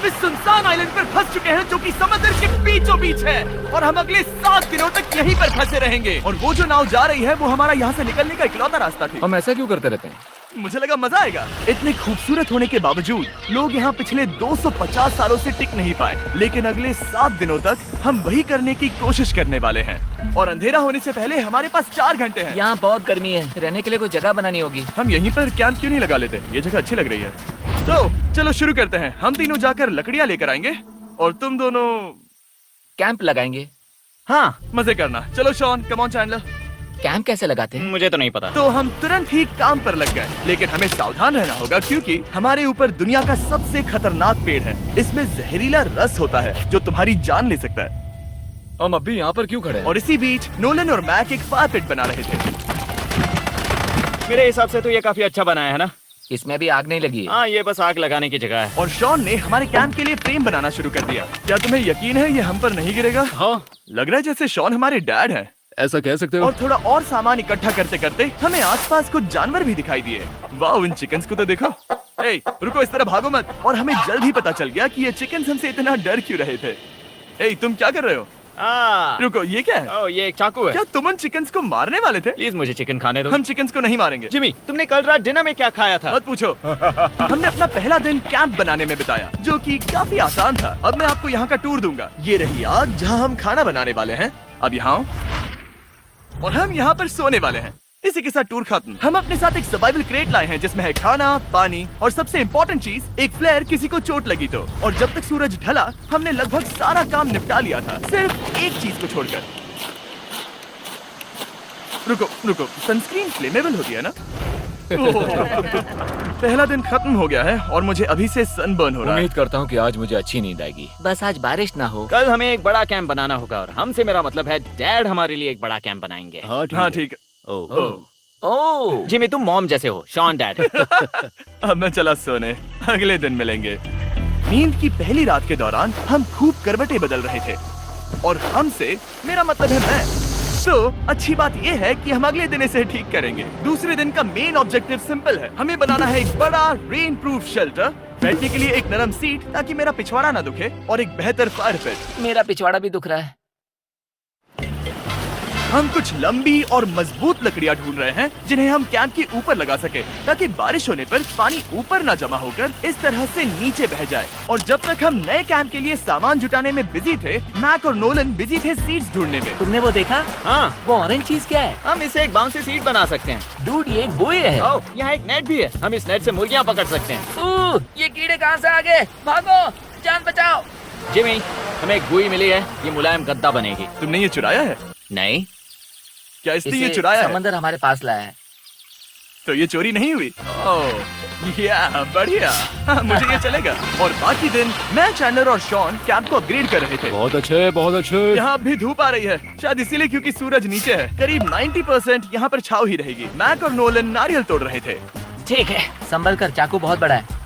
इस सुनसान आइलैंड पर फंस चुके हैं जो कि समंदर के बीचों बीच है, और हम अगले 7 दिनों तक यहीं पर फंसे रहेंगे। और वो जो नाव जा रही है वो हमारा यहाँ से निकलने का इकलौता रास्ता थी। हम ऐसा क्यों करते रहते हैं? मुझे लगा मजा आएगा। इतने खूबसूरत होने के बावजूद लोग यहाँ पिछले 250 सालों से टिक नहीं पाए, लेकिन अगले 7 दिनों तक हम वही करने की कोशिश करने वाले हैं। और अंधेरा होने से पहले हमारे पास 4 घंटे हैं। यहाँ बहुत गर्मी है, रहने के लिए कोई जगह बनानी होगी। हम यहीं पर कैंप क्यों नहीं लगा लेते? ये जगह अच्छी लग रही है। तो चलो शुरू करते हैं। हम तीनों जाकर लकड़ियाँ लेकर आएंगे और तुम दोनों कैंप लगाएंगे। हाँ, मजे करना। चलो Shawn, come on Chandler. Camp कैसे लगाते हैं? मुझे तो नहीं पता। तो हम तुरंत ही काम पर लग गए, लेकिन हमें सावधान रहना होगा क्योंकि हमारे ऊपर दुनिया का सबसे खतरनाक पेड़ है। इसमें जहरीला रस होता है जो तुम्हारी जान ले सकता है। हम अभी यहाँ पर क्यों खड़े हैं? और इसी बीच नोलन और मैक एक फायर पिट बना रहे थे। मेरे हिसाब से तो ये काफी अच्छा बनाया है ना? इसमें भी आग नहीं लगी है। हाँ, ये बस आग लगाने की जगह है। और शॉन ने हमारे कैंप के लिए फ्रेम बनाना शुरू कर दिया। क्या तुम्हें यकीन है ये हम पर नहीं गिरेगा? हाँ, लग रहा है जैसे शॉन हमारे डैड हैं। ऐसा कह सकते हो? और थोड़ा और सामान इकट्ठा करते करते हमें आसपास कुछ जानवर भी दिखाई दिए। वाह, इन चिकन्स को तो देखो। ए, रुको, इस तरह भागो मत। और हमें जल्द ही पता चल गया कि ये चिकन्स हमसे इतना डर क्यों रहे थे। ए, तुम क्या कर रहे हो? रुको, ये क्या है? ओ, ये एक चाकू है। क्या तुम उन चिकन्स को मारने वाले थे? प्लीज मुझे चिकन खाने दो। हम चिकन्स को नहीं मारेंगे। जिमी, तुमने कल रात डिनर में क्या खाया था? मत पूछो। हमने अपना पहला दिन कैंप बनाने में बिताया, जो कि काफी आसान था। अब मैं आपको यहाँ का टूर दूंगा। ये रही आग जहाँ हम खाना बनाने वाले हैं। अब यहाँ और हम यहाँ पर सोने वाले हैं। इसी के साथ टूर खत्म। हम अपने साथ एक सर्वाइवल क्रेट लाए हैं जिसमें है खाना, पानी और सबसे इम्पोर्टेंट चीज, एक फ्लेयर किसी को चोट लगी तो। और जब तक सूरज ढला हमने लगभग सारा काम निपटा लिया था, सिर्फ एक चीज को छोड़कर। रुको, सनस्क्रीन फ्लेमेबल होती है ना? पहला दिन खत्म हो गया है और मुझे अभी से सनबर्न हो रहा है। उम्मीद करता हूँ कि आज मुझे अच्छी नींद आएगी। बस आज बारिश ना हो। कल हमें एक बड़ा कैंप बनाना होगा और हमसे मेरा मतलब है डैड हमारे लिए एक बड़ा कैंप बनाएंगे। हाँ ठीक है। ओह, जिमी, तुम मॉम जैसे हो, शॉन डैड। अब मैं चला सोने, अगले दिन मिलेंगे। नींद की पहली रात के दौरान हम खूब करवटें बदल रहे थे, और हमसे मेरा मतलब है मैं। तो अच्छी बात यह है कि हम अगले दिन इसे ठीक करेंगे। दूसरे दिन का मेन ऑब्जेक्टिव सिंपल है। हमें बनाना है एक बड़ा रेन प्रूफ शेल्टर, बैठने के लिए एक नरम सीट ताकि मेरा पिछवाड़ा ना दुखे, और एक बेहतर फायर पिट। मेरा पिछवाड़ा भी दुख रहा है। हम कुछ लंबी और मजबूत लकड़ियां ढूंढ रहे हैं जिन्हें हम कैंप के ऊपर लगा सके, ताकि बारिश होने पर पानी ऊपर ना जमा होकर इस तरह से नीचे बह जाए। और जब तक हम नए कैंप के लिए सामान जुटाने में बिजी थे, मैक और नोलन बिजी थे सीड्स ढूंढने में। तुमने वो देखा? हाँ, वो ऑरेंज चीज क्या है? हम इसे एक बाउंसी सीट बना सकते हैं। डूड, ये एक बुए है। ओह, यहाँ एक नेट भी है। हम इस नेट से मुर्गियाँ पकड़ सकते हैं। ये कीड़े कहाँ से आ गए? भागो, जान बचाओ। जिमी, हमें एक बुई मिली है, ये मुलायम गद्दा बनेगी। तुमने ये चुराया है? नहीं, क्या इसने ये इसे चुराया है? समंदर हमारे पास लाया है। तो ये चोरी नहीं हुई? ओह, या बढ़िया। मुझे ये चलेगा। और बाकी दिन मैं, चैंडलर और शॉन कैंप को अपग्रेड कर रहे थे। बहुत अच्छे, बहुत अच्छे। यहाँ भी धूप आ रही है, शायद इसीलिए क्योंकि सूरज नीचे है। करीब 90% यहाँ पर छाव ही रहेगी। मैक और नोलन नारियल तोड़ रहे थे। ठीक है, संभल कर, चाकू बहुत बड़ा है।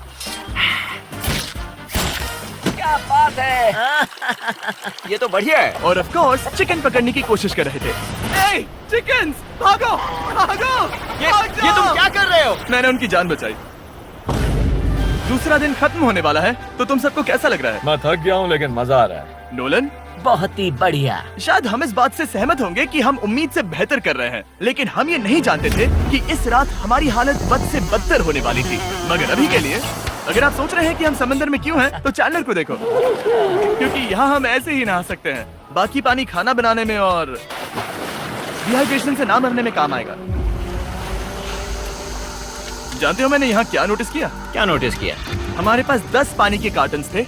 क्या बात है। ये तो बढ़िया है। और ऑफ कोर्स चिकन पकड़ने की कोशिश कर रहे थे। ए, चिकन्स, भागो, भागो, ये तुम क्या कर रहे हो? मैंने उनकी जान बचाई। दूसरा दिन खत्म होने वाला है, तो तुम सबको कैसा लग रहा है? मैं थक गया हूँ लेकिन मजा आ रहा है। नोलन, बहुत ही बढ़िया। शायद हम इस बात से सहमत होंगे कि हम उम्मीद से बेहतर कर रहे हैं, लेकिन हम ये नहीं जानते थे कि इस रात हमारी हालत बद से बदतर होने वाली थी। मगर अभी के लिए, अगर आप सोच रहे हैं कि हम समंदर में क्यों हैं, तो चैंडलर को देखो, क्योंकि यहाँ हम ऐसे ही नहा सकते हैं। बाकी पानी खाना बनाने में और डिहाइड्रेशन से ना मरने में काम आएगा। जानते हो मैंने यहाँ क्या नोटिस किया? क्या नोटिस किया? हमारे पास 10 पानी के कार्टन्स थे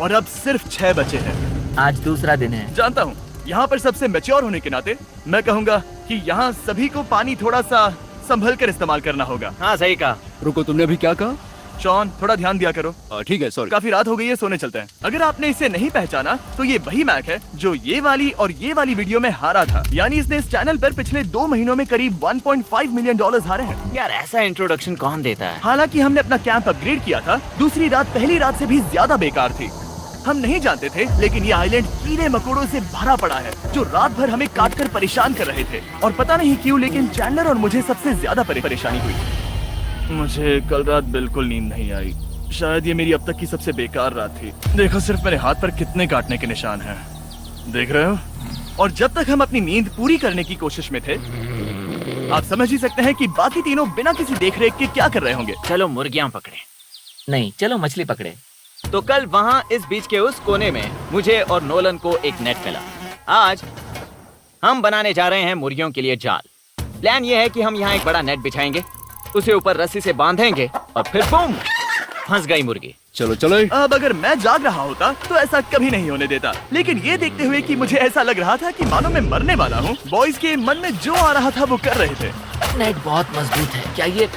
और अब सिर्फ 6 बचे हैं। आज दूसरा दिन है। जानता हूँ, यहाँ पर सबसे मैच्योर होने के नाते मैं कहूँगा कि यहाँ सभी को पानी थोड़ा सा संभल कर इस्तेमाल करना होगा। हाँ, सही कहा। रुको, तुमने अभी क्या कहा? शॉन, थोड़ा ध्यान दिया करो। ठीक है, सॉरी। काफी रात हो गई है, सोने चलते हैं। अगर आपने इसे नहीं पहचाना तो ये वही मैक है जो ये वाली और ये वाली वीडियो में हारा था। यानी इसने इस चैनल पर पिछले 2 महीनों में करीब $1.5 मिलियन हारे हैं। यार, ऐसा इंट्रोडक्शन कौन देता है? हालांकि हमने अपना कैंप अपग्रेड किया था, दूसरी रात पहली रात से भी ज्यादा बेकार थी। हम नहीं जानते थे, लेकिन ये आइलैंड कीड़े मकोड़ों से भरा पड़ा है जो रात भर हमें काट कर परेशान कर रहे थे। और पता नहीं क्यों, लेकिन चैंडलर और मुझे सबसे ज्यादा परेशानी हुई। मुझे कल रात बिल्कुल नींद नहीं आई। शायद ये मेरी अब तक की सबसे बेकार रात थी। देखो सिर्फ मेरे हाथ पर कितने काटने के निशान हैं। देख रहे हो? और जब तक हम अपनी नींद पूरी करने की कोशिश में थे, आप समझ ही सकते हैं कि बाकी तीनों बिना किसी देखरेख के क्या कर रहे होंगे। चलो मुर्गियां पकड़े। नहीं, चलो मछली पकड़े। तो कल वहाँ इस बीच के उस कोने में मुझे और नोलन को एक नेट मिला। आज हम बनाने जा रहे हैं मुर्गियों के लिए जाल। प्लान ये है कि हम यहाँ एक बड़ा नेट बिछाएंगे, उसे ऊपर रस्सी से बांधेंगे और फिर बूम, फंस गई मुर्गी। चलो चलो। अब अगर मैं जाग रहा होता तो ऐसा कभी नहीं होने देता, लेकिन ये देखते हुए कि मुझे ऐसा लग रहा था कि मानो मैं मरने वाला हूँ, बॉयज के मन में जो आ रहा था वो कर रहे थे। नेट बहुत मजबूत है। क्या ये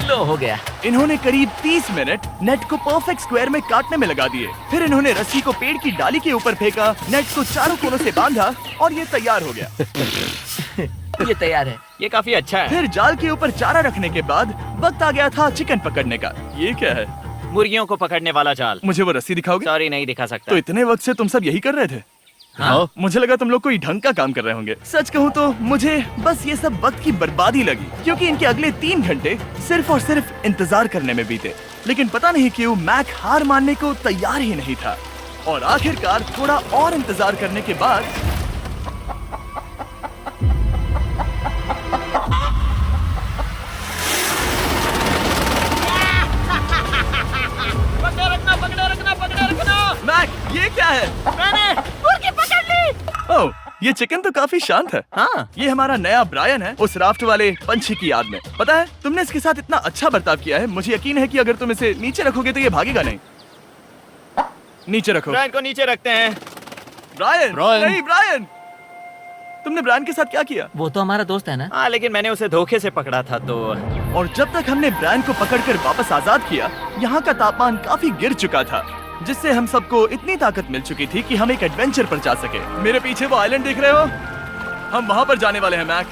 लो हो गया? इन्होंने करीब 30 मिनट नेट को परफेक्ट स्क्वायर में काटने में लगा दिए। फिर इन्होंने रस्सी को पेड़ की डाली के ऊपर फेंका, नेट को चारों कोनों से बांधा और ये तैयार हो गया। ये तैयार है। ये काफी अच्छा है। फिर जाल के ऊपर चारा रखने के बाद वक्त आ गया था चिकन पकड़ने का। ये क्या है? मुर्गियों को पकड़ने वाला जाल। मुझे वो रस्सी दिखाओगे? सॉरी, नहीं दिखा सकता। तो इतने वक्त से तुम सब यही कर रहे थे? हाँ? मुझे लगा तुम लोग कोई ढंग का काम कर रहे होंगे। सच कहूँ तो मुझे बस ये सब वक्त की बर्बादी लगी, क्योंकि इनके अगले 3 घंटे सिर्फ और सिर्फ इंतजार करने में बीते। लेकिन पता नहीं क्यों मैक हार मानने को तैयार ही नहीं था, और आखिरकार थोड़ा और इंतजार करने के बाद मैक, ये क्या है? मैंने मुर्गी पकड़ ली। ओह, ये चिकन तो काफी शांत है। हाँ, ये हमारा नया ब्रायन है, उस राफ्ट वाले पंछी की याद में। पता है, तुमने इसके साथ इतना अच्छा बर्ताव किया है, मुझे यकीन है कि अगर तुम इसे नीचे रखोगे तो ये भागेगा नहीं। नीचे रखो। ब्रायन को नीचे रखते हैं। Brian, Brian. नहीं ब्रायन, तुमने ब्रायन के साथ क्या किया? वो तो हमारा दोस्त है ना। हाँ, लेकिन मैंने उसे धोखे से पकड़ा था तो। और जब तक हमने ब्रायन को पकड़कर वापस आजाद किया, यहाँ का तापमान काफी गिर चुका था, जिससे हम सबको इतनी ताकत मिल चुकी थी कि हम एक एडवेंचर पर जा सके। मेरे पीछे वो आइलैंड देख रहे हो? हम वहाँ पर जाने वाले हैं मैक।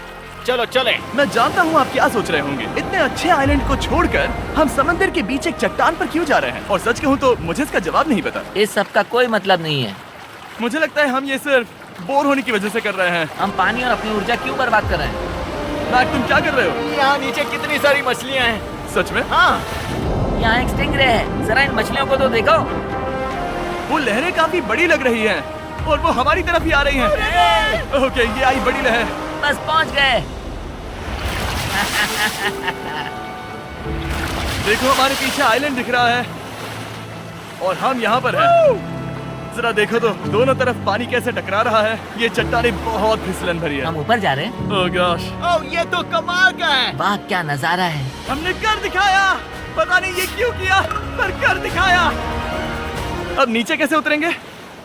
चलो चले। मैं जानता हूँ आप क्या सोच रहे होंगे, इतने अच्छे आइलैंड को छोड़कर हम समंदर के बीच एक चट्टान पर क्यों जा रहे हैं? और सच कहूँ तो मुझे इसका जवाब नहीं पता। इस सब का कोई मतलब नहीं है। मुझे लगता है हम ये सिर्फ बोर होने की वजह से कर रहे हैं। हम पानी और अपनी ऊर्जा क्यों बर्बाद कर रहे हैं? मैक, तुम क्या कर रहे हो? यहाँ नीचे कितनी सारी मछलियाँ हैं। सच में? हाँ, यहाँ एक स्टिंगरे है। जरा इन मछलियों को तो देखो। वो लहरें काफी बड़ी लग रही हैं और वो हमारी तरफ ही आ रही हैं। ओके, ये आई बड़ी लहर। बस पहुँच गए। देखो, हमारे पीछे आइलैंड दिख रहा है और हम यहाँ पर हैं। जरा देखो तो दोनों तरफ पानी कैसे टकरा रहा है। ये चट्टानें बहुत फिसलन भरी है। हम ऊपर जा रहे हैं। ओह गॉश, ओह ये तो कमाल का है। वाह, क्या नजारा है। हमने कर दिखाया। पता नहीं ये क्यों किया, पर कर दिखाया। अब नीचे कैसे उतरेंगे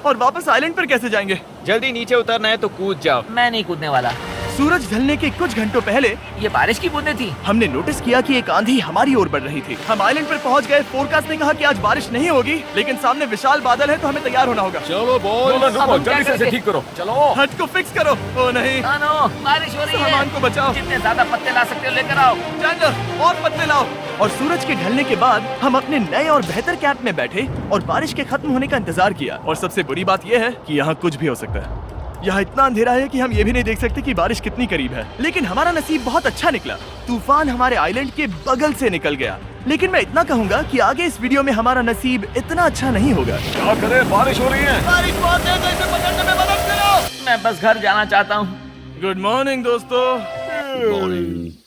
और वापस आइलैंड पर कैसे जाएंगे? जल्दी नीचे उतरना है तो कूद जाओ। मैं नहीं कूदने वाला। सूरज ढलने के कुछ घंटों पहले ये बारिश की बूंदें थी। हमने नोटिस किया कि एक आंधी हमारी ओर बढ़ रही थी। हम आइलैंड पर पहुंच गए। फोरकास्ट ने कहा कि आज बारिश नहीं होगी, लेकिन सामने विशाल बादल है तो हमें तैयार होना होगा। चलो बॉय, अब हम क्या जल्दी से इसे करेंगे? ठीक करो। चलो। हट को फिक्स करो। ओ नहीं, नो, बारिश हो रही है। सामान को बचाओ। जितने ज्यादा पत्ते ला सकते हो लेकर आओ। चैंडलर, और पत्ते लाओ। और सूरज के ढलने के बाद हम अपने नए और बेहतर कैंप में बैठे और बारिश के खत्म होने का इंतजार किया। और सबसे बुरी बात यह है कि यहाँ कुछ भी हो सकता है। यहाँ इतना अंधेरा है कि हम ये भी नहीं देख सकते कि बारिश कितनी करीब है। लेकिन हमारा नसीब बहुत अच्छा निकला। तूफान हमारे आइलैंड के बगल से निकल गया। लेकिन मैं इतना कहूँगा कि आगे इस वीडियो में हमारा नसीब इतना अच्छा नहीं होगा। क्या करें, बारिश हो रही है। बारिश बहुत तेज है, इसे पकड़ने में मदद करो। मैं बस घर जाना चाहता हूँ। गुड मॉर्निंग दोस्तों।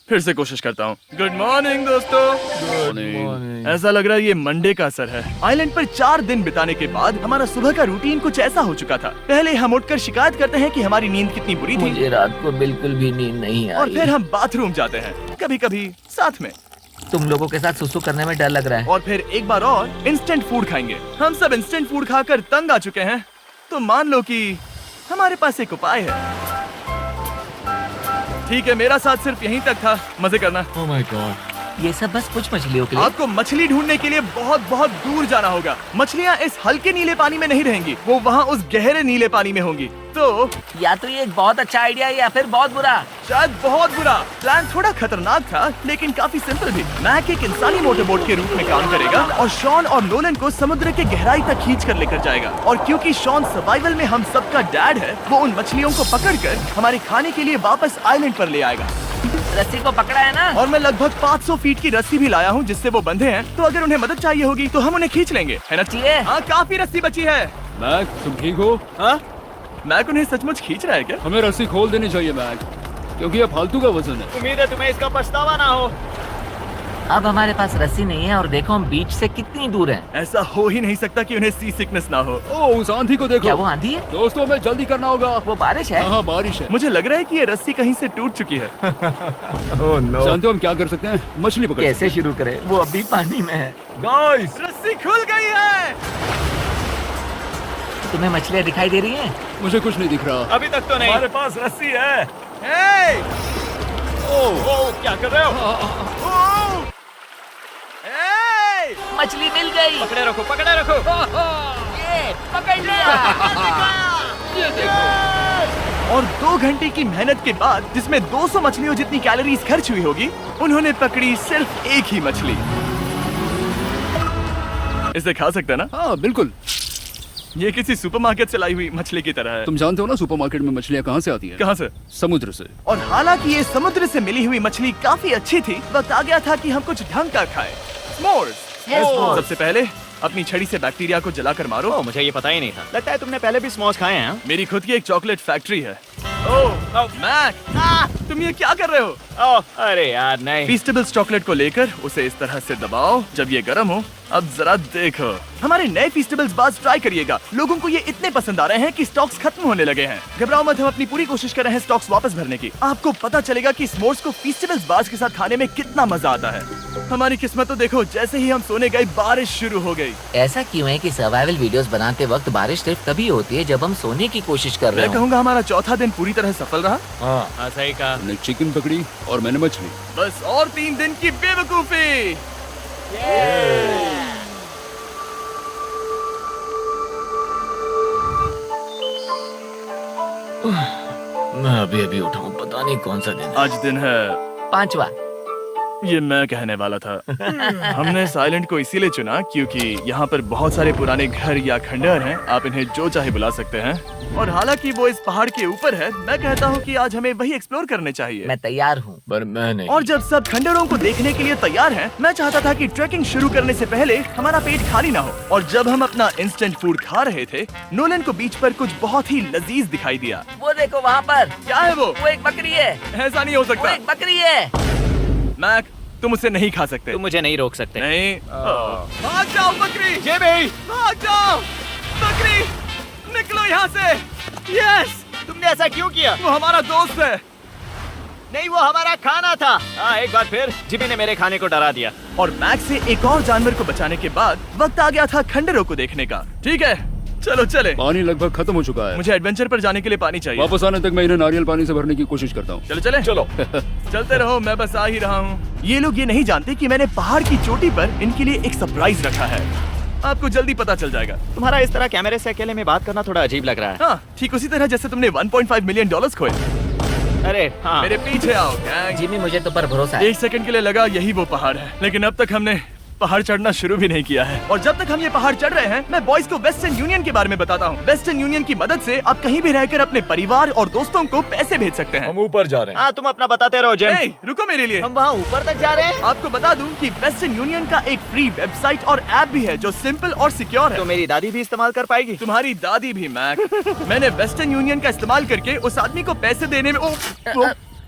फिर से कोशिश करता हूँ। गुड मॉर्निंग दोस्तों। ऐसा लग रहा है ये मंडे का असर है। आइलैंड पर 4 दिन बिताने के बाद हमारा सुबह का रूटीन कुछ ऐसा हो चुका था। पहले हम उठकर शिकायत करते हैं कि हमारी नींद कितनी बुरी थी, मुझे रात को बिल्कुल भी नींद नहीं आई। और फिर हम बाथरूम जाते हैं, कभी कभी साथ में। तुम लोगों के साथ सुसु करने में डर लग रहा है। और फिर एक बार और इंस्टेंट फूड खाएंगे। हम सब इंस्टेंट फूड खाकर तंग आ चुके हैं, तो मान लो कि हमारे पास एक उपाय है। ठीक है, मेरा साथ सिर्फ यहीं तक था। मजे करना। Oh my God. ये सब बस कुछ मछलियों के लिए। आपको मछली ढूंढने के लिए बहुत बहुत दूर जाना होगा। मछलियाँ इस हल्के नीले पानी में नहीं रहेंगी, वो वहाँ उस गहरे नीले पानी में होंगी। तो या तो ये एक बहुत अच्छा आइडिया है या फिर बहुत बुरा। शायद बहुत बुरा। प्लान थोड़ा खतरनाक था, लेकिन काफी सिंपल भी। मैक एक इंसानी मोटरबोट के रूप में काम करेगा और शॉन और नोलन को समुद्र के गहराई तक खींच कर लेकर जाएगा। और क्योंकि शॉन सर्वाइवल में हम सबका डैड है, वो उन मछलियों को पकड़कर हमारे खाने के लिए वापस आइलैंड पर ले आएगा। रस्सी को पकड़ा है ना? और मैं लगभग 500 फीट की रस्सी भी लाया हूँ जिससे वो बंधे हैं, तो अगर उन्हें मदद चाहिए होगी तो हम उन्हें खींच लेंगे, है ना? चाहिए। हाँ, काफी रस्सी बची है। मैक, तुम ठीक हो? हाँ, मैक उन्हें सचमुच खींच रहा है क्या? हमें रस्सी खोल देनी चाहिए मैक, क्योंकि ये फालतू का वजन है। उम्मीद है तुम्हें इसका पछतावा ना हो। अब हमारे पास रस्सी नहीं है और देखो हम बीच से कितनी दूर हैं। ऐसा हो ही नहीं सकता कि उन्हें सी सिकनेस ना हो। ओ, उस आंधी को देखो। क्या वो आंधी है? दोस्तों, हमें जल्दी करना होगा। वो बारिश है? हाँ, बारिश है। मुझे लग रहा है कि ये रस्सी कहीं से टूट चुकी है। जानते हो हम क्या कर सकते हैं? मछली पकड़। कैसे शुरू करें? वो अभी पानी में है। गाइस, रस्सी खुल गई है। तुम्हें मछलियाँ दिखाई दे रही हैं? मुझे कुछ नहीं दिख रहा। अभी तक तो नहीं। हमारे पास रस्सी है। हे! ओ, क्या कर रहे हो? ओह! हे! मछली मिल गई। पकड़े रखो, पकड़े रखो। ये पकड़ लिया। ये देखो। और 2 घंटे की मेहनत के बाद, जिसमें 200 मछलियों जितनी कैलोरीज खर्च हुई होगी, उन्होंने पकड़ी सिर्फ एक ही मछली। इसे खा सकते हैं ना? हाँ, बिल्कुल। ये किसी सुपरमार्केट से लाई हुई मछली की तरह है। तुम जानते हो ना सुपरमार्केट में मछलियाँ कहाँ से आती हैं? कहाँ से? समुद्र से। और हालांकि ये समुद्र से मिली हुई मछली काफी अच्छी थी, वक्त आ गया था कि हम कुछ ढंग का खाएं। S'mores। S'mores। सबसे पहले अपनी छड़ी से बैक्टीरिया को जलाकर मारो। ओ, मुझे ये पता ही नहीं था। लगता है तुमने पहले भी स्मोस खाए हैं। मेरी खुद की एक चॉकलेट फैक्ट्री है। ओह, मैक, तुम ये क्या कर रहे हो? ओह, अरे यार नहीं। फीस्टेबल्स चॉकलेट को लेकर उसे इस तरह से दबाओ जब ये गर्म हो। अब जरा देखो, हमारे नए फीस्टेबल्स बार्स ट्राई करिएगा। लोगों को ये इतने पसंद आ रहे हैं कि स्टॉक्स खत्म होने लगे हैं। घबराओ मत, हम अपनी पूरी कोशिश कर रहे हैं स्टॉक्स वापस भरने की। आपको पता चलेगा कि स्मोर्स को फीस्टेबल्स बार्स के साथ खाने में कितना मजा आता है। हमारी किस्मत तो देखो, जैसे ही हम सोने गए बारिश शुरू हो गई। ऐसा क्यों है कि सर्वाइवल वीडियोस बनाते वक्त बारिश सिर्फ तभी होती है जब हम सोने की कोशिश कर रहे मैं हो? कहूँगा हमारा चौथा दिन पूरी तरह सफल रहा। हाँ, सही कहा। हमने चिकन पकड़ी और मैंने मछली। बस और 3 दिन की बेवकूफी। मैं अभी उठा हूँ, पता नहीं कौन सा दिन। आज दिन है 5वां। ये मैं कहने वाला था। हमने साइलेंट को इसीलिए चुना क्योंकि यहाँ पर बहुत सारे पुराने घर या खंडहर हैं, आप इन्हें जो चाहे बुला सकते हैं। और हालांकि वो इस पहाड़ के ऊपर है, मैं कहता हूँ कि आज हमें वही एक्सप्लोर करने चाहिए। मैं तैयार हूँ, पर मैं नहीं। और जब सब खंडहरों को देखने के लिए तैयार हैं, मैं चाहता था कि ट्रैकिंग शुरू करने से पहले हमारा पेट खाली ना हो। और जब हम अपना इंस्टेंट फूड खा रहे थे, नोलन को बीच पर कुछ बहुत ही लजीज दिखाई दिया। वो देखो वहाँ पर। क्या है वो? वो एक बकरी है। ऐसा नहीं हो वो सकता। एक बकरी है। मैक, तुम उसे नहीं खा सकते। तुम मुझे नहीं रोक सकते। नहीं। भाग जाओ बकरी। ये भी। भाग जाओ बकरी, निकलो यहाँ से। यस, तुमने ऐसा क्यों किया? वो हमारा दोस्त है। नहीं, वो हमारा खाना था। एक बार फिर जिमी ने मेरे खाने को डरा दिया। और मैक से एक और जानवर को बचाने के बाद वक्त आ गया था खंडहरों को देखने का। ठीक है, चलो चले। पानी लगभग खत्म हो चुका है। मुझे एडवेंचर पर जाने के लिए पानी चाहिए। वापस आने तक मैं इन्हें नारियल पानी से भरने की कोशिश करता हूँ। चलो चले। चलो। चलते रहो, मैं बस आ ही रहा हूँ। ये लोग ये नहीं जानते कि मैंने पहाड़ की चोटी पर इनके लिए एक सरप्राइज रखा है। आपको जल्दी पता चल जाएगा। तुम्हारा इस तरह कैमरे से अकेले में बात करना थोड़ा अजीब लग रहा है। हाँ, ठीक उसी तरह जैसे तुमने $1.5 मिलियन खोए। अरे हाँ। मेरे पीछे आओ गैंग। जिमी, मुझे तो पर भरोसा है। 1 सेकंड के लिए लगा यही वो पहाड़ है, लेकिन अब तक हमने पहाड़ चढ़ना शुरू भी नहीं किया है। और जब तक हम ये पहाड़ चढ़ रहे हैं, मैं बॉयज को वेस्टर्न यूनियन के बारे में बताता हूँ। वेस्टर्न यूनियन की मदद से आप कहीं भी रहकर अपने परिवार और दोस्तों को पैसे भेज सकते हैं। हम ऊपर जा रहे हैं। हाँ, तुम अपना बताते रहो जेम। ए, रुको मेरे लिए। हम वहाँ ऊपर तक जा रहे हैं। आपको बता दूं कि वेस्टर्न यूनियन का एक फ्री वेबसाइट और ऐप भी है जो सिंपल और सिक्योर है। तो मेरी दादी भी इस्तेमाल कर पाएगी। तुम्हारी दादी भी मैक। मैंने वेस्टर्न यूनियन का इस्तेमाल करके उस आदमी को पैसे देने में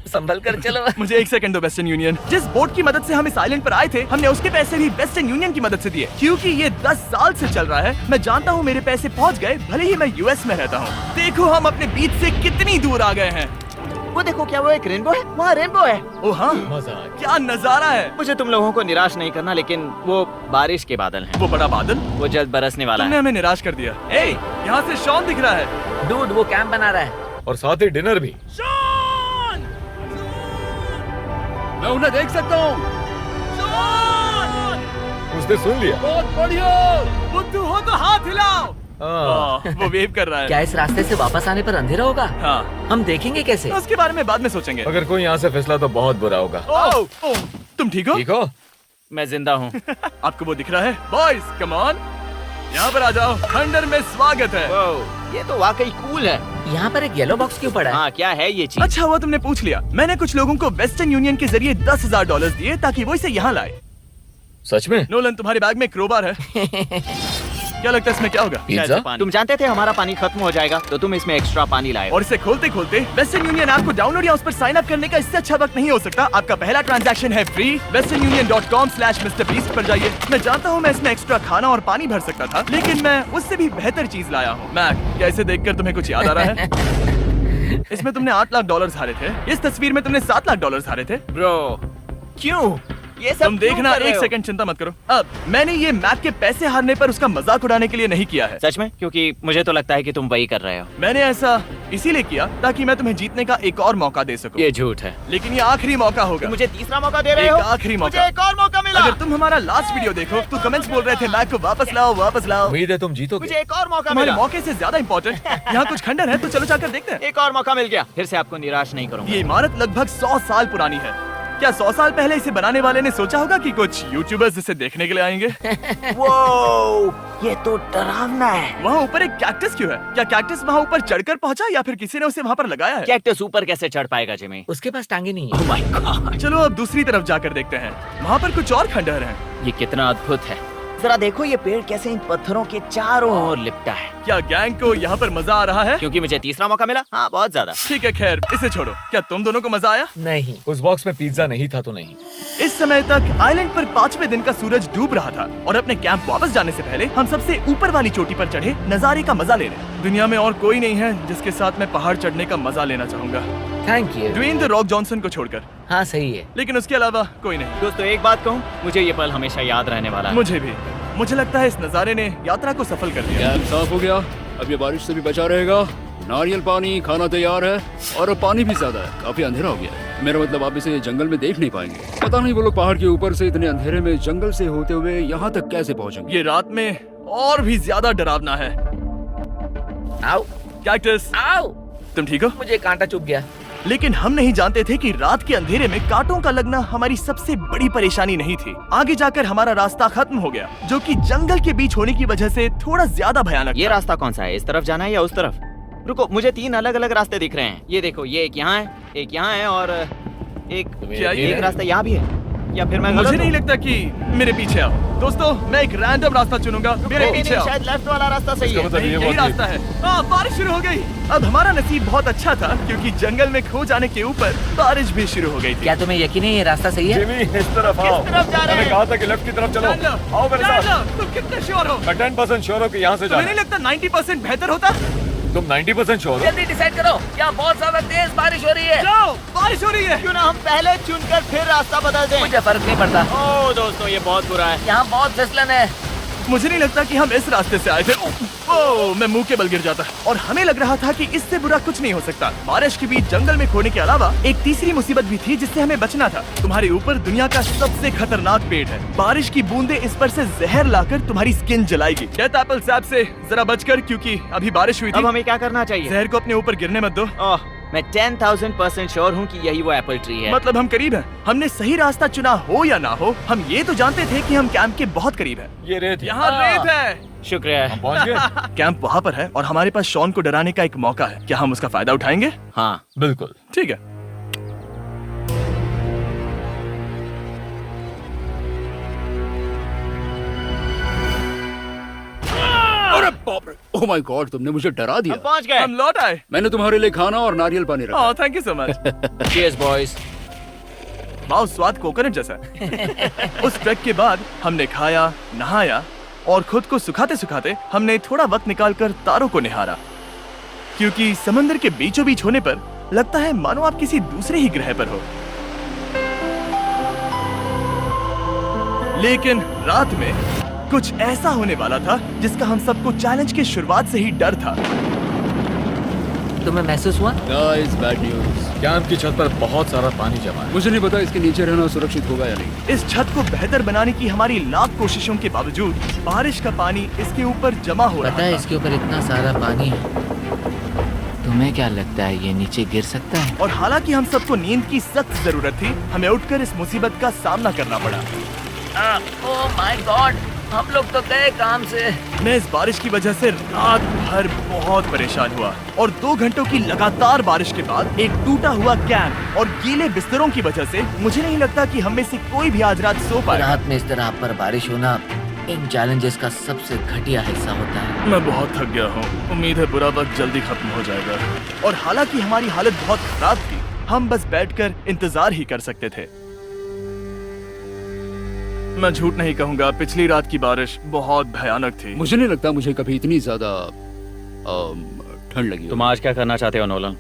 संभल कर चलो। मुझे 1 सेकंड दो। वेस्टर्न यूनियन, जिस बोट की मदद से हम इस आइलैंड पर आए थे, हमने उसके पैसे भी वेस्टर्न यूनियन की मदद से दिए। क्योंकि ये 10 साल से चल रहा है, मैं जानता हूँ मेरे पैसे पहुँच गए, भले ही मैं यूएस में रहता हूँ। देखो हम अपने बीच से कितनी दूर आ गए हैं। वो देखो, क्या वो एक रेनबो है? वहाँ रेनबो है। ओ हाँ, क्या नजारा है। मुझे तुम लोगों को निराश नहीं करना, लेकिन वो बारिश के बादल हैं। वो बड़ा बादल, वो जल्द बरसने वाला तुमने है। हमें निराश कर दिया। ए, यहाँ से शॉन दिख रहा है। डूड, वो कैंप बना रहा है। और साथ ही डिनर भी। शॉन! मैं उन्हें देख सकता हूँ। शॉन! उसने सुन लिया। बहुत बढ़िया। बुद्धू हो तो हाथ हिलाओ। वो वेव कर रहा है। क्या इस रास्ते से वापस आने पर अंधेरा होगा? हाँ, हम देखेंगे कैसे? उसके बारे में बाद में सोचेंगे। अगर कोई यहाँ से फिसला तो बहुत बुरा होगा। ओह, तुम ठीक हो? ठीक हो? मैं जिंदा हूँ। आपको वो दिख रहा है? बॉयज कम ऑन, यहाँ पर आ जाओ, खंडर में स्वागत है। ये तो वाकई कूल है। यहाँ पर एक येलो बॉक्स क्यों पड़ा है? हाँ, क्या है ये चीज? अच्छा हुआ तुमने पूछ लिया। मैंने कुछ लोगों को वेस्टर्न यूनियन के जरिए $10,000 दिए ताकि वो इसे यहाँ लाए। सच में? नोलन, तुम्हारे बैग में क्रोबार है। क्या लगता है इसमें क्या होगा? पिज्जा? तुम जानते थे हमारा पानी खत्म हो जाएगा, तो तुम इसमें एक्स्ट्रा पानी लाए। और इसे खोलते खोलते वेस्टर्न यूनियन ऐप को डाउनलोड या उस पर साइन अप करने का इससे अच्छा वक्त नहीं हो सकता। आपका पहला ट्रांजैक्शन है फ्री। westernunion.com/MrBeast पर जाइए। मैं जानता हूँ मैं इसमें एक्स्ट्रा खाना और पानी भर सकता था, लेकिन मैं उससे भी बेहतर चीज लाया हूँ। मैक, क्या इसे देखकर तुम्हें कुछ याद आ रहा है? इसमें तुमने $8 लाख हारे थे। इस तस्वीर में तुमने $7 लाख हारे थे। ब्रो, क्यों ये सब तुम देखना, क्यों कर रहे एक हो? सेकंड चिंता मत करो। अब मैंने ये मैक के पैसे हारने पर उसका मजाक उड़ाने के लिए नहीं किया है। सच में? क्योंकि मुझे तो लगता है कि तुम वही कर रहे हो। मैंने ऐसा इसीलिए किया ताकि मैं तुम्हें जीतने का एक और मौका दे सकूं। ये झूठ है। लेकिन ये आखिरी मौका होगा। मुझे तीसरा मौका दे रहे एक हो? आखिरी मौका। मुझे एक और मौका मिला। अगर तुम हमारा लास्ट वीडियो देखो तो कमेंट्स बोल रहे थे मैक को वापस लाओ, वापस लाओ। उम्मीद है तुम जीतोगे। मुझे एक और मौका तुम्हारे मिला। मौके से ज्यादा इम्पोर्टेंट यहाँ कुछ खंडर है, तो चलो जाकर देखते हैं। एक और मौका मिल गया। फिर से आपको निराश नहीं करूंगा। ये इमारत लगभग 100 साल पुरानी है। क्या 100 साल पहले इसे बनाने वाले ने सोचा होगा कि कुछ यूट्यूबर्स इसे देखने के लिए आएंगे? वो ये तो डरावना है। वहाँ ऊपर एक कैक्टस क्यों है? क्या कैक्टस वहाँ ऊपर चढ़कर पहुँचा या फिर किसी ने उसे वहाँ पर लगाया है? कैक्टस ऊपर कैसे चढ़ पाएगा जिमी? उसके पास टांगे नहीं है। ओह माय गॉड, चलो अब दूसरी तरफ जाकर देखते हैं। वहाँ पर कुछ और खंडहर हैं। ये कितना अद्भुत है। जरा देखो ये पेड़ कैसे इन पत्थरों के चारों ओर लिपटा है। क्या गैंग को यहाँ पर मजा आ रहा है? क्योंकि मुझे तीसरा मौका मिला। हाँ, बहुत ज्यादा। ठीक है, खैर इसे छोड़ो। क्या तुम दोनों को मजा आया? नहीं। उस बॉक्स में पिज्जा नहीं था तो नहीं। इस समय तक आइलैंड पर 5वें दिन का सूरज डूब रहा था और अपने कैंप वापस जाने से पहले हम सबसे ऊपर वाली चोटी पर चढ़े नजारे का मजा ले रहे। दुनिया में और कोई नहीं है जिसके साथ मैं पहाड़ चढ़ने का मजा लेना चाहूंगा, thank you. Dwayne the Rock Johnson को छोड़कर। हाँ सही है। लेकिन उसके अलावा कोई नहीं। दोस्तों, एक बात कहूँ, मुझे ये पल हमेशा याद रहने वाला है। मुझे भी। मुझे लगता है इस नजारे ने यात्रा को सफल कर दिया। कैंप साफ हो गया। अब ये बारिश से भी बचा रहेगा। नारियल पानी, खाना तैयार है और अब पानी भी ज्यादा है। काफी अंधेरा हो गया है। मेरा मतलब आप इसे जंगल में देख नहीं पाएंगे। पता नहीं वो लोग पहाड़ के ऊपर से इतने अंधेरे में जंगल से होते हुए यहाँ तक कैसे पहुँचेंगे। ये रात में और भी ज्यादा डरावना है। आओ कैक्टस, आओ। तुम ठीक हो? मुझे कांटा चुभ गया। लेकिन हम नहीं जानते थे कि रात के अंधेरे में कांटों का लगना हमारी सबसे बड़ी परेशानी नहीं थी। आगे जाकर हमारा रास्ता खत्म हो गया, जो कि जंगल के बीच होने की वजह से थोड़ा ज्यादा भयानक ये था। रास्ता कौन सा है? इस तरफ जाना है या उस तरफ? रुको, मुझे 3 अलग अलग रास्ते दिख रहे हैं। ये देखो, ये एक यहाँ है, एक यहाँ है और क्या ये एक रास्ता यहाँ भी है। या फिर मैं मुझे गलत नहीं हूँ? लगता कि मेरे पीछे आओ। दोस्तों, मैं एक रैंडम रास्ता चुनूंगा। मेरे नहीं, पीछे आओ। शायद लेफ्ट वाला रास्ता सही है। नहीं, यही रास्ता है। बारिश शुरू हो गई। अब हमारा नसीब बहुत अच्छा था क्योंकि जंगल में खो जाने के ऊपर बारिश भी शुरू हो गई थी। क्या तुम्हें यकीन है ये रास्ता सही है? जिमी, इस तरफ आओ। किस तरफ जा रहे मैंने हैं? कहा था कि लेफ्ट की तरफ चलो। आओ मेरे साथ। तुम कितने श्योर हो? मैं 10% श्योर हूँ कि यहाँ से तुम्हें जाना नहीं है। लगता 90% बेहतर होता? तुम 90% श्योर हो? जल्दी डिसाइड करो। यहाँ बहुत ज्यादा तेज बारिश हो रही है। जाओ, बारिश हो रही है। क्यों ना हम पहले चुनकर फिर रास्ता बदल दें? मुझे फर्क नहीं पड़ता। ओह दोस्तों, ये बहुत बुरा है। यहाँ बहुत फिसलन है। मुझे नहीं लगता कि हम इस रास्ते से आए थे। ओह, मैं मुंह के बल गिर जाता। और हमें लग रहा था कि इससे बुरा कुछ नहीं हो सकता। बारिश के बीच जंगल में खोने के अलावा एक तीसरी मुसीबत भी थी जिससे हमें बचना था। तुम्हारे ऊपर दुनिया का सबसे खतरनाक पेड़ है। बारिश की बूंदें इस पर से जहर लाकर तुम्हारी स्किन जलाएगी। डेथ एप्पल सैप से जरा बचकर, क्योंकि अभी बारिश हुई अब थी। हमें क्या करना चाहिए? जहर को अपने ऊपर गिरने मत दो। ओह, मैं 10,000% श्योर हूँ कि यही वो एप्पल ट्री है। मतलब हम करीब हैं। हमने सही रास्ता चुना हो या ना हो, हम ये तो जानते थे कि हम कैंप के बहुत करीब हैं। ये रेत है। यहाँ रेत है। शुक्रिया। हम पहुँच गए। कैंप वहाँ पर है और हमारे पास शॉन को डराने का एक मौका है। क्या हम उसका फायदा उठाएंगे? हाँ, बिल्कुल। ठीक है। अरे बाप रे, ओह माय गॉड, तुमने मुझे डरा दिया। हम पहुँच गए। हम लौट आए। मैंने तुम्हारे लिए खाना और नारियल पानी रखा। Oh, thank you so much. Cheers, boys। वाह, स्वाद कोकोनट जैसा है। उस ट्रैक के बाद हमने खाया, नहाया और खुद को सुखाते सुखाते हमने थोड़ा वक्त निकालकर तारों को निहारा, क्योंकि समंदर के बीचों बीच होने पर लगता है मानो आप किसी दूसरे ही ग्रह पर हो। लेकिन रात में कुछ ऐसा होने वाला था जिसका हम सबको चैलेंज के शुरुआत से ही डर था। तुम्हें महसूस हुआ? Guys, bad news. कैंप की छत पर बहुत सारा पानी जमा है। मुझे नहीं पता इसके नीचे रहना सुरक्षित होगा या नहीं। इस छत को बेहतर बनाने की हमारी लाख कोशिशों के बावजूद बारिश का पानी इसके ऊपर जमा हो पता रहा है था। इसके ऊपर इतना सारा पानी है। तुम्हें क्या लगता है ये नीचे गिर सकता है? और हालांकि हम सबको नींद की सख्त जरूरत थी, हमें उठकर इस मुसीबत का सामना करना पड़ा। ओह माय गॉड, हम लोग तो गए काम से। मैं इस बारिश की वजह से रात भर बहुत परेशान हुआ और 2 घंटों की लगातार बारिश के बाद एक टूटा हुआ कैंप और गीले बिस्तरों की वजह से मुझे नहीं लगता कि हम में से कोई भी आज रात सो पाएगा। रात में इस तरह पर बारिश होना इन चैलेंजेस का सबसे घटिया हिस्सा होता है। मैं बहुत थक गया हूँ। उम्मीद है बुरा वक्त जल्दी खत्म हो जाएगा। और हालांकि हमारी हालत बहुत खराब थी, हम बस बैठकर इंतजार ही कर सकते थे। मैं झूठ नहीं कहूँगा, पिछली रात की बारिश बहुत भयानक थी। मुझे नहीं लगता मुझे कभी इतनी ज्यादा ठंड लगी हो। तुम आज क्या करना चाहते हो नोलन?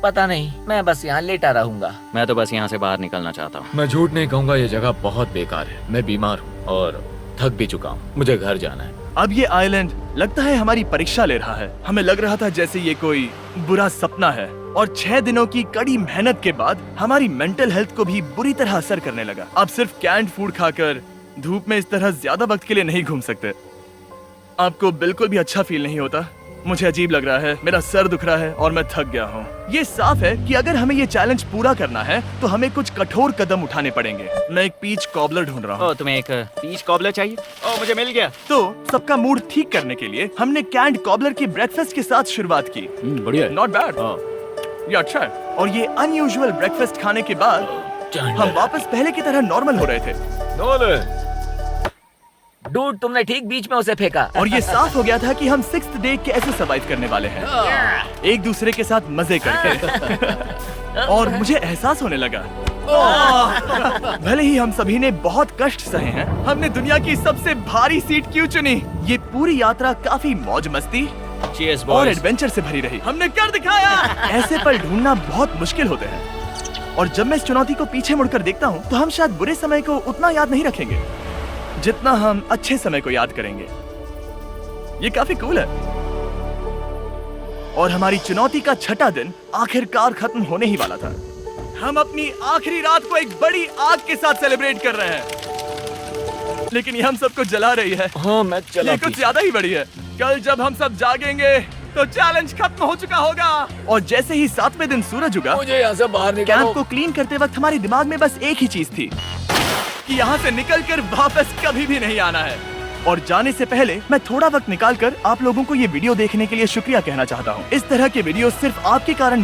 पता नहीं, मैं बस यहाँ लेटा रहूंगा। मैं तो बस यहाँ से बाहर निकलना चाहता हूँ। मैं झूठ नहीं कहूंगा, ये जगह बहुत बेकार है। मैं बीमार हूँ और थक भी चुका हूँ। मुझे घर जाना है। अब ये आइलैंड लगता है हमारी परीक्षा ले रहा है। हमें लग रहा था जैसे ये कोई बुरा सपना है और 6 दिनों की कड़ी मेहनत के बाद हमारी मेंटल हेल्थ को भी बुरी तरह असर करने लगा। अब सिर्फ कैंड फूड खाकर धूप में इस तरह ज्यादा वक्त के लिए नहीं घूम सकते। आपको बिल्कुल भी अच्छा फील नहीं होता? मुझे अजीब लग रहा है, मेरा सर दुख रहा है और मैं थक गया हूँ। ये साफ है कि अगर हमें ये चैलेंज पूरा करना है तो हमें कुछ कठोर कदम उठाने पड़ेंगे। मैं एक पीच कॉबलर ढूंढ रहा हूँ। ओ, तुम्हें एक पीच कॉबलर चाहिए? ओ, मुझे मिल गया। तो सबका मूड ठीक करने के लिए हमने कैंड कॉबलर के ब्रेकफास्ट के साथ शुरुआत की। बढ़िया है। नॉट बैड, ये अच्छा है। और ये अनयूजुअल ब्रेकफास्ट खाने के बाद हम वापस पहले की तरह नॉर्मल हो रहे थे। नोलन, डूड, तुमने ठीक बीच में उसे फेंका। और ये साफ हो गया था कि हम 6th डे कैसे सरवाइव करने वाले हैं, एक दूसरे के साथ मजे करके। और मुझे एहसास होने लगा, भले ही हम सभी ने बहुत कष्ट सहे हैं, हमने दुनिया की सबसे भारी सीट क्यों चुनी। ये पूरी यात्रा काफी मौज मस्ती Cheers, और boys. एडवेंचर से भरी रही। हमने कर दिखाया। ऐसे पल ढूंढना बहुत मुश्किल होते हैं और जब मैं इस चुनौती को पीछे मुड़कर देखता हूँ तो हम शायद बुरे समय को उतना याद नहीं रखेंगे जितना हम अच्छे समय को याद करेंगे। ये काफी कूल है। और हमारी चुनौती का 6ठा दिन आखिरकार खत्म होने ही वाला था। हम अपनी आखिरी रात को एक बड़ी आग के साथ सेलिब्रेट कर रहे हैं, लेकिन ये हम सबको जला रही है। हाँ मैं चला। ये कुछ ज्यादा ही बड़ी है। कल जब हम सब जागेंगे तो चैलेंज खत्म हो चुका होगा। और जैसे ही 7वें दिन सूरज उगा, मुझे यहाँ से बाहर कैंप निकालो। को क्लीन करते वक्त हमारे दिमाग में बस एक ही चीज थी कि यहाँ से निकलकर वापस कभी भी नहीं आना है। और जाने से पहले मैं थोड़ा वक्त निकालकर आप लोगों को ये वीडियो देखने के लिए शुक्रिया कहना चाहता हूँ। इस तरह के वीडियो सिर्फ आपके कारण